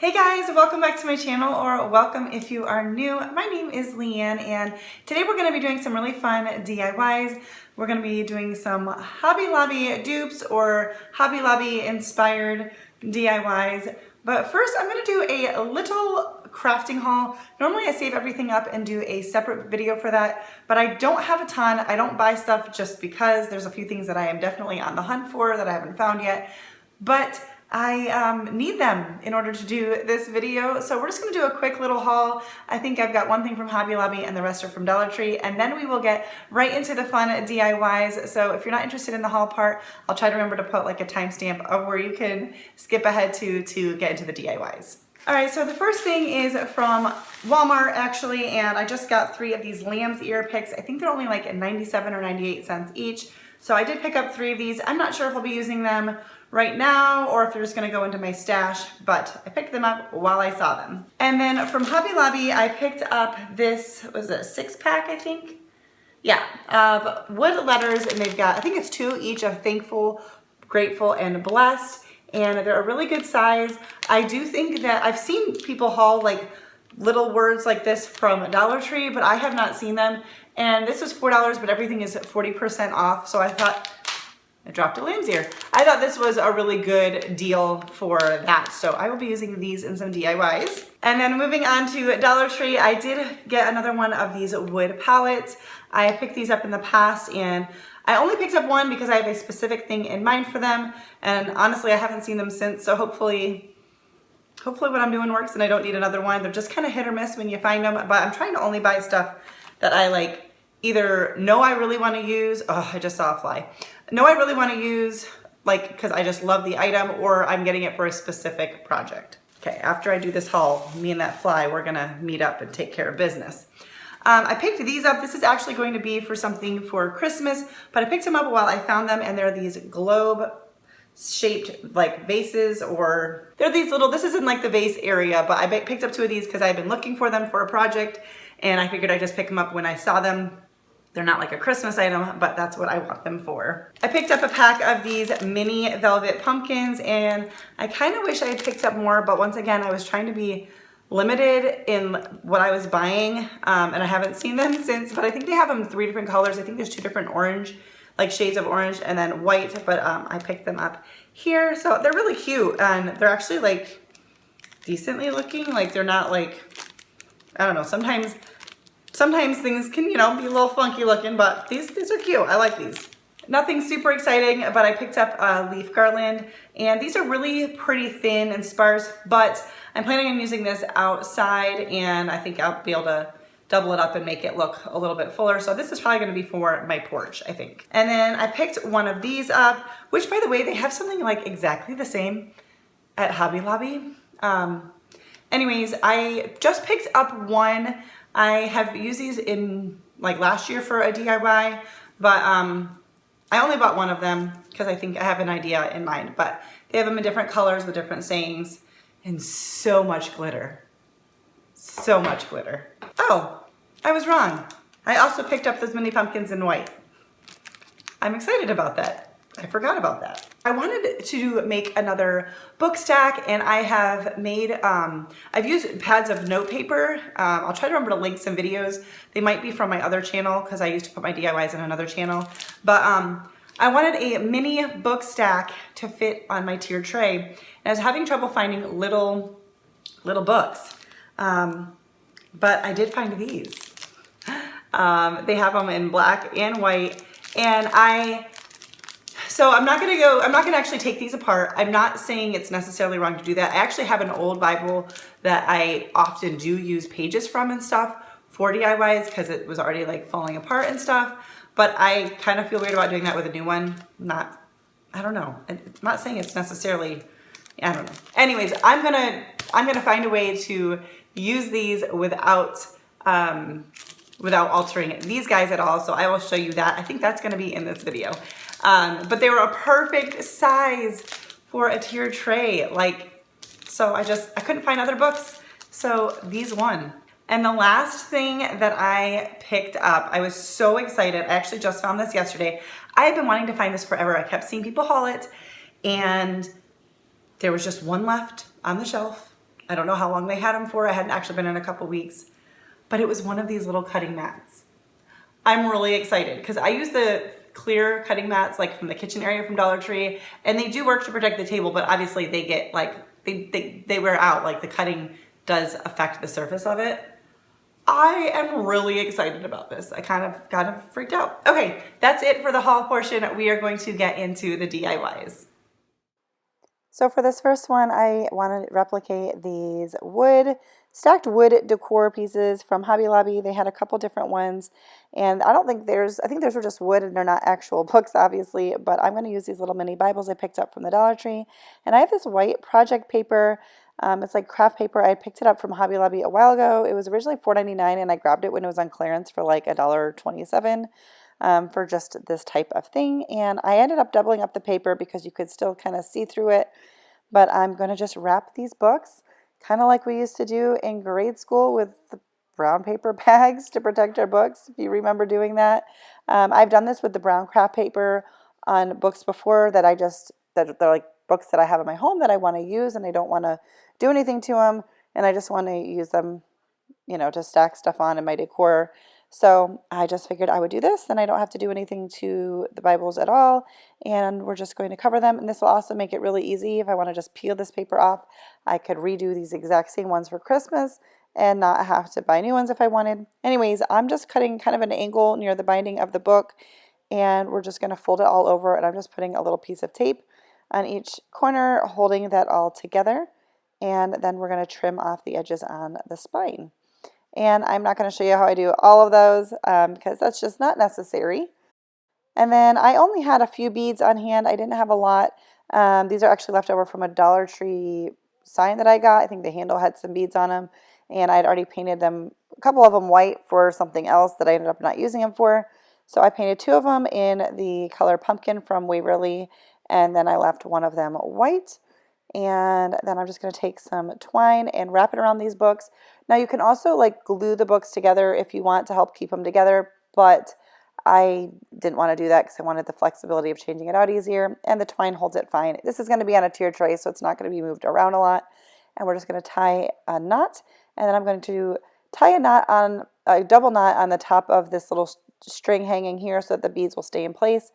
Hey guys, welcome back to my channel, or welcome if you are new. My name is Leanne and today we're going to be doing some really fun DIYs. We're going to be doing some Hobby Lobby dupes or Hobby Lobby inspired DIYs. But first I'm going to do a little crafting haul. Normally I save everything up and do a separate video for that, but I don't have a ton. I don't buy stuff just because. There's a few things that I am definitely on the hunt for that I haven't found yet. But I need them in order to do this video. So we're just gonna do a quick little haul. I think I've got one thing from Hobby Lobby and the rest are from Dollar Tree, and then we will get right into the fun DIYs. So if you're not interested in the haul part, I'll try to remember to put like a timestamp of where you can skip ahead to get into the DIYs. All right, so the first thing is from Walmart actually, and I just got 3 of these lamb's ear picks. I think they're only like 97 or 98 cents each. So I did pick up 3 of these. I'm not sure if I'll be using them right now or if they're just gonna go into my stash, but I picked them up while I saw them. And then from Hobby Lobby, I picked up this, was it a 6-pack, I think? Yeah, of wood letters, and they've got, I think it's 2 each of thankful, grateful, and blessed, and they're a really good size. I do think that I've seen people haul like little words like this from Dollar Tree, but I have not seen them. And this is $4, but everything is 40% off, so I thought, I dropped a lamb's ear. I thought this was a really good deal for that. So I will be using these in some DIYs. And then moving on to Dollar Tree, I did get another one of these wood pallets. I picked these up in the past and I only picked up one because I have a specific thing in mind for them. And honestly, I haven't seen them since. So hopefully what I'm doing works and I don't need another one. They're just kind of hit or miss when you find them, but I'm trying to only buy stuff that I like either know I really want to use, oh, I just saw a fly. Know I really want to use, like, because I just love the item, or I'm getting it for a specific project. Okay, after I do this haul, me and that fly, we're gonna meet up and take care of business. I picked these up. This is actually going to be for something for Christmas, but I picked them up while I found them, and they're these globe shaped like vases, or they're these little, this is in like the vase area, but I picked up 2 of these because I've been looking for them for a project, and I figured I'd just pick them up when I saw them. They're not like a Christmas item, but that's what I want them for. I picked up a pack of these mini velvet pumpkins, and I kind of wish I had picked up more, but once again, I was trying to be limited in what I was buying, and I haven't seen them since, but I think they have them 3 different colors. I think there's 2 different orange, like shades of orange, and then white, but I picked them up here. So they're really cute, and they're actually like decently looking. Like they're not like, I don't know, sometimes things can, you know, be a little funky looking, but these are cute. I like these. Nothing super exciting, but I picked up a leaf garland, and these are really pretty thin and sparse, but I'm planning on using this outside, and I think I'll be able to double it up and make it look a little bit fuller. So this is probably gonna be for my porch, I think. And then I picked one of these up, which by the way, they have something like exactly the same at Hobby Lobby. Anyways, I just picked up one. I have used these in like last year for a DIY, but I only bought one of them because I think I have an idea in mind, but they have them in different colors with different sayings and so much glitter. So much glitter. Oh, I was wrong. I also picked up those mini pumpkins in white. I'm excited about that. I forgot about that. I wanted to make another book stack, and I have made, I've used pads of note paper. I'll try to remember to link some videos. They might be from my other channel because I used to put my DIYs in another channel. But I wanted a mini book stack to fit on my tiered tray. And I was having trouble finding little books. But I did find these. They have them in black and white, and so I'm not gonna actually take these apart. I'm not saying it's necessarily wrong to do that. I actually have an old Bible that I often do use pages from and stuff for DIYs because it was already like falling apart and stuff. But I kind of feel weird about doing that with a new one. I don't know. I'm not saying it's necessarily, I don't know. Anyways, I'm gonna find a way to use these without altering these guys at all. So I will show you that. I think that's gonna be in this video. But they were a perfect size for a tiered tray. Like, so I couldn't find other books. So these won. And the last thing that I picked up, I was so excited. I actually just found this yesterday. I had been wanting to find this forever. I kept seeing people haul it, and there was just one left on the shelf. I don't know how long they had them for. I hadn't actually been in a couple weeks, but it was one of these little cutting mats. I'm really excited because I use the clear cutting mats like from the kitchen area from Dollar Tree, and they do work to protect the table, but obviously they get like, they wear out, like the cutting does affect the surface of it. I am really excited about this. I kind of freaked out. Okay, that's it for the haul portion. We are going to get into the DIYs. So for this first one, I want to replicate these stacked wood decor pieces from Hobby Lobby. They had a couple different ones, and I think those were just wood and they're not actual books, obviously, but I'm going to use these little mini Bibles I picked up from the Dollar Tree. And I have this white project paper. It's like craft paper. I picked it up from Hobby Lobby a while ago. It was originally $4.99, and I grabbed it when it was on clearance for like $1.27. For just this type of thing, and I ended up doubling up the paper because you could still kind of see through it, but I'm going to just wrap these books kind of like we used to do in grade school with the brown paper bags to protect our books, if you remember doing that. I've done this with the brown craft paper on books before that they're like books that I have in my home that I want to use and I don't want to do anything to them, and I just want to use them, to stack stuff on in my decor. So I just figured I would do this, and I don't have to do anything to the Bibles at all, and we're just going to cover them. And this will also make it really easy. If I want to just peel this paper off, I could redo these exact same ones for Christmas and not have to buy new ones if I wanted. Anyways, I'm just cutting kind of an angle near the binding of the book, and we're just going to fold it all over, and I'm just putting a little piece of tape on each corner, holding that all together, and then we're going to trim off the edges on the spine. And I'm not going to show you how I do all of those because that's just not necessary. And then I only had a few beads on hand. I didn't have a lot. These are actually left over from a Dollar Tree sign that I got. I think the handle had some beads on them, and I'd already painted them, a couple of them white for something else that I ended up not using them for. So I painted two of them in the color pumpkin from Waverly, and then I left one of them white. And then I'm just going to take some twine and wrap it around these books. Now you can also like glue the books together if you want to help keep them together, but I didn't want to do that because I wanted the flexibility of changing it out easier, and the twine holds it fine. This is going to be on a tier tray, so it's not going to be moved around a lot. And we're just going to tie a knot, and then I'm going to tie a double knot on the top of this little string hanging here so that the beads will stay in place.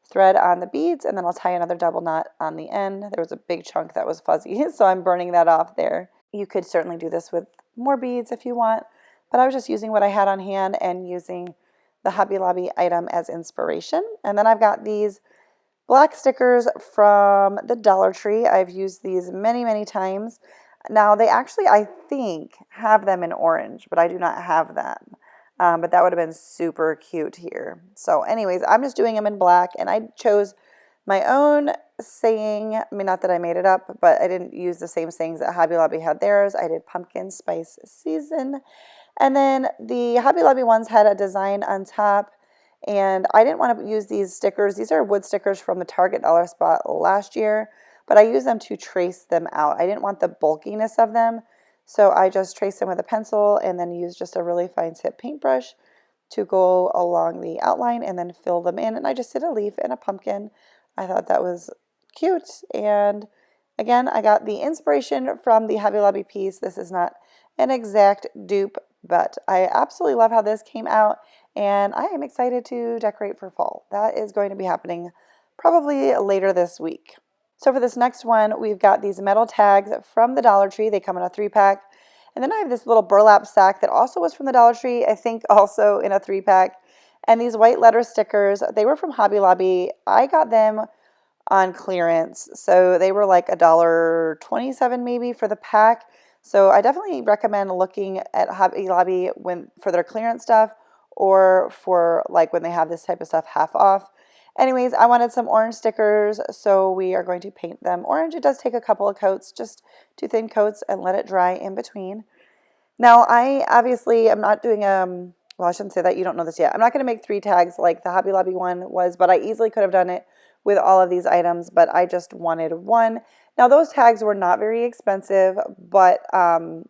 Thread on the beads, and then I'll tie another double knot on the end. There was a big chunk that was fuzzy, so I'm burning that off there. You could certainly do this with more beads if you want, but I was just using what I had on hand and using the Hobby Lobby item as inspiration. And then I've got these black stickers from the Dollar Tree. I've used these many, many times. Now they actually, I think, have them in orange, but I do not have them. But that would have been super cute here. So anyways, I'm just doing them in black, and I chose my own saying. I mean, not that I made it up, but I didn't use the same sayings that Hobby Lobby had theirs. I did pumpkin spice season. And then the Hobby Lobby ones had a design on top, and I didn't want to use these stickers. These are wood stickers from the Target dollar spot last year, but I used them to trace them out. I didn't want the bulkiness of them. So I just traced them with a pencil and then used just a really fine tip paintbrush to go along the outline and then fill them in. And I just did a leaf and a pumpkin. I thought that was cute. And again, I got the inspiration from the Hobby Lobby piece. This is not an exact dupe, but I absolutely love how this came out. And I am excited to decorate for fall. That is going to be happening probably later this week. So for this next one, we've got these metal tags from the Dollar Tree. They come in a 3-pack. And then I have this little burlap sack that also was from the Dollar Tree, I think also in a 3-pack. And these white letter stickers, they were from Hobby Lobby. I got them on clearance. So they were like $1.27 maybe for the pack. So I definitely recommend looking at Hobby Lobby for their clearance stuff, or for like when they have this type of stuff half off. Anyways, I wanted some orange stickers, so we are going to paint them orange. It does take a couple of coats, just 2 thin coats, and let it dry in between. Now, I obviously am not doing, well, I shouldn't say that. You don't know this yet. I'm not going to make 3 tags like the Hobby Lobby one was, but I easily could have done it with all of these items, but I just wanted 1. Now, those tags were not very expensive, but I'm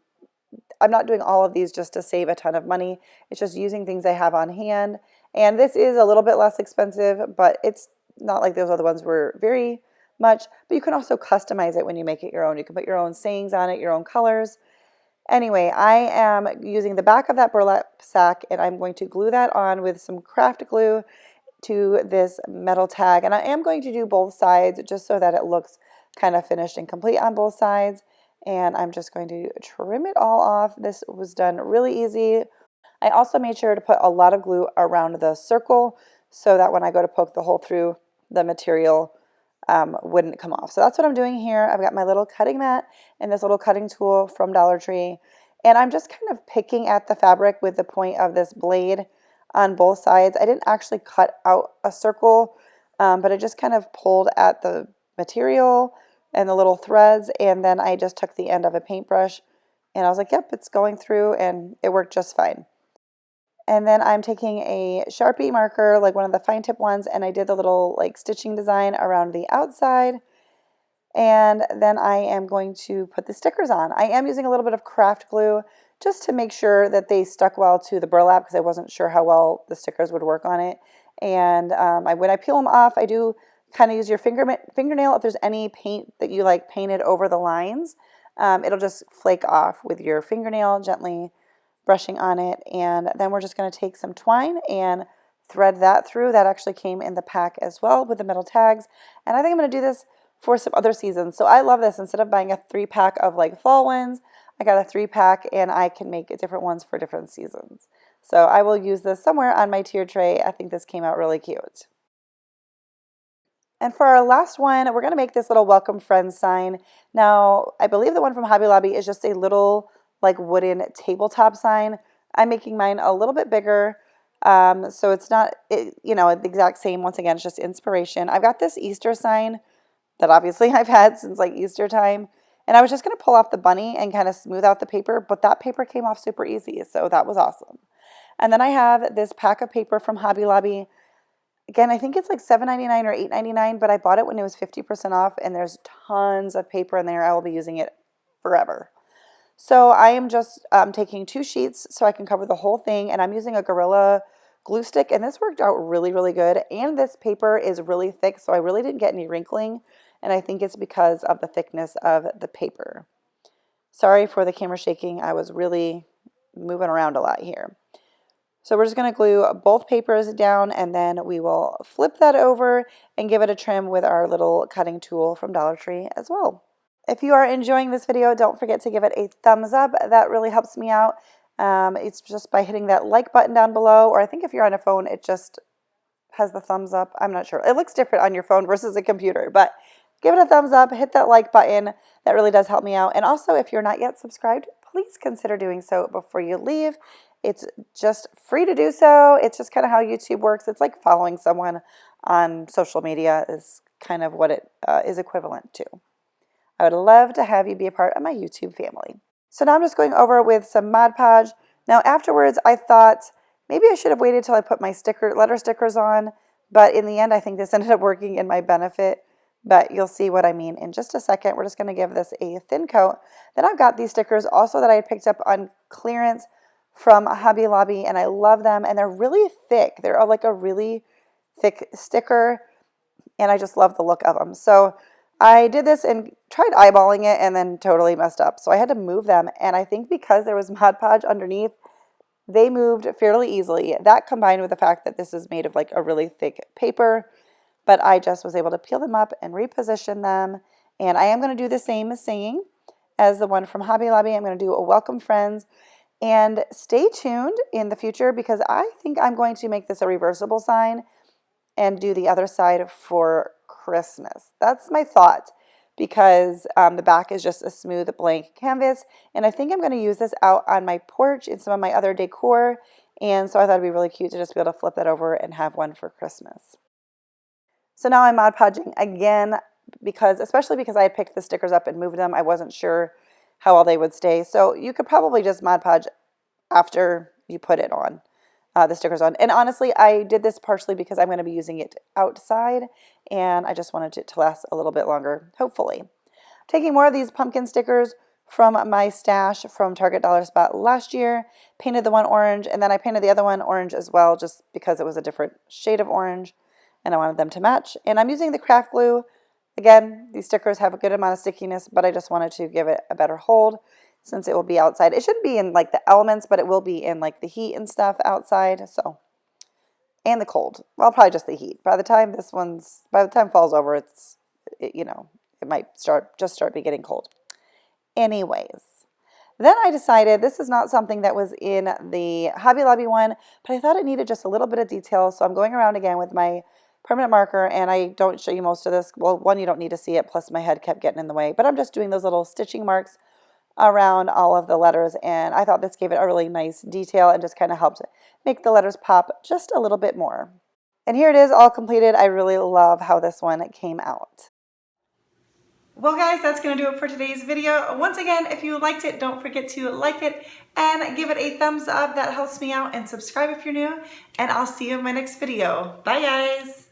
not doing all of these just to save a ton of money. It's just using things I have on hand. And this is a little bit less expensive, but it's not like those other ones were very much, but you can also customize it when you make it your own. You can put your own sayings on it, your own colors. Anyway, I am using the back of that burlap sack, and I'm going to glue that on with some craft glue to this metal tag. And I am going to do both sides just so that it looks kind of finished and complete on both sides. And I'm just going to trim it all off. This was done really easy. I also made sure to put a lot of glue around the circle so that when I go to poke the hole through, the material wouldn't come off. So that's what I'm doing here. I've got my little cutting mat and this little cutting tool from Dollar Tree. And I'm just kind of picking at the fabric with the point of this blade on both sides. I didn't actually cut out a circle, but I just kind of pulled at the material and the little threads, and then I just took the end of a paintbrush and I was like, yep, it's going through, and it worked just fine. And then I'm taking a Sharpie marker, like one of the fine tip ones, and I did the little like stitching design around the outside. And then I am going to put the stickers on. I am using a little bit of craft glue just to make sure that they stuck well to the burlap because I wasn't sure how well the stickers would work on it. And when I peel them off, I do kind of use your fingernail if there's any paint that you like painted over the lines. It'll just flake off with your fingernail, gently brushing on it. And then we're just going to take some twine and thread that through. That actually came in the pack as well with the metal tags. And I think I'm going to do this for some other seasons. So I love this. Instead of buying a 3-pack of like fall ones, I got a 3-pack, and I can make different ones for different seasons. So I will use this somewhere on my tier tray. I think this came out really cute. And for our last one, we're going to make this little welcome friends sign. Now, I believe the one from Hobby Lobby is just a little like wooden tabletop sign. I'm making mine a little bit bigger. So it's not, the exact same. Once again, it's just inspiration. I've got this Easter sign that obviously I've had since like Easter time. And I was just going to pull off the bunny and kind of smooth out the paper, but that paper came off super easy. So that was awesome. And then I have this pack of paper from Hobby Lobby. Again, I think it's like $7.99 or $8.99, but I bought it when it was 50% off, and there's tons of paper in there. I will be using it forever. So I am just taking 2 sheets so I can cover the whole thing, and I'm using a Gorilla glue stick, and this worked out really, really good. And this paper is really thick, so I really didn't get any wrinkling, and I think it's because of the thickness of the paper. Sorry for the camera shaking. I was really moving around a lot here. So we're just going to glue both papers down, and then we will flip that over and give it a trim with our little cutting tool from Dollar Tree as well. If you are enjoying this video, don't forget to give it a thumbs up. That really helps me out. It's just by hitting that like button down below, or I think if you're on a phone, it just has the thumbs up. I'm not sure. It looks different on your phone versus a computer, but give it a thumbs up, hit that like button. That really does help me out. And also, if you're not yet subscribed, please consider doing so before you leave. It's just free to do so. It's just kind of how YouTube works. It's like following someone on social media is kind of what it is equivalent to. I would love to have you be a part of my YouTube family. So now I'm just going over with some Mod Podge. Now afterwards, I thought maybe I should have waited till I put my letter stickers on, but in the end, I think this ended up working in my benefit. But you'll see what I mean in just a second. We're just going to give this a thin coat. Then I've got these stickers also that I had picked up on clearance from Hobby Lobby, and I love them, and they're really thick. They're like a really thick sticker, and I just love the look of them. So I did this and tried eyeballing it and then totally messed up. So I had to move them, and I think because there was Mod Podge underneath, they moved fairly easily. That combined with the fact that this is made of like a really thick paper, but I just was able to peel them up and reposition them. And I am going to do the same saying as the one from Hobby Lobby. I'm going to do a welcome friends. And stay tuned in the future because I think I'm going to make this a reversible sign and do the other side for Christmas. That's my thought because the back is just a smooth blank canvas. And I think I'm going to use this out on my porch in some of my other decor. And so I thought it'd be really cute to just be able to flip that over and have one for Christmas. So now I'm Mod Podging again especially because I had picked the stickers up and moved them. I wasn't sure how well they would stay. So you could probably just Mod Podge after you put it on, the stickers on. And honestly, I did this partially because I'm going to be using it outside, and I just wanted it to last a little bit longer, hopefully. Taking more of these pumpkin stickers from my stash from Target Dollar Spot last year, painted the one orange, and then I painted the other one orange as well, just because it was a different shade of orange, and I wanted them to match. And I'm using the craft glue Again, these stickers have a good amount of stickiness, but I just wanted to give it a better hold since it will be outside. It shouldn't be in like the elements, but it will be in like the heat and stuff outside, so. And the cold. Well, probably just the heat. By the time fall's over, it might start be getting cold. Anyways, then I decided this is not something that was in the Hobby Lobby one, but I thought it needed just a little bit of detail, so I'm going around again with my permanent marker, and I don't show you most of this. Well, one, you don't need to see it, plus my head kept getting in the way, but I'm just doing those little stitching marks around all of the letters, and I thought this gave it a really nice detail and just kind of helped make the letters pop just a little bit more. And here it is all completed. I really love how this one came out. Well guys, that's going to do it for today's video. Once again, if you liked it, don't forget to like it and give it a thumbs up. That helps me out, and subscribe if you're new, and I'll see you in my next video. Bye guys!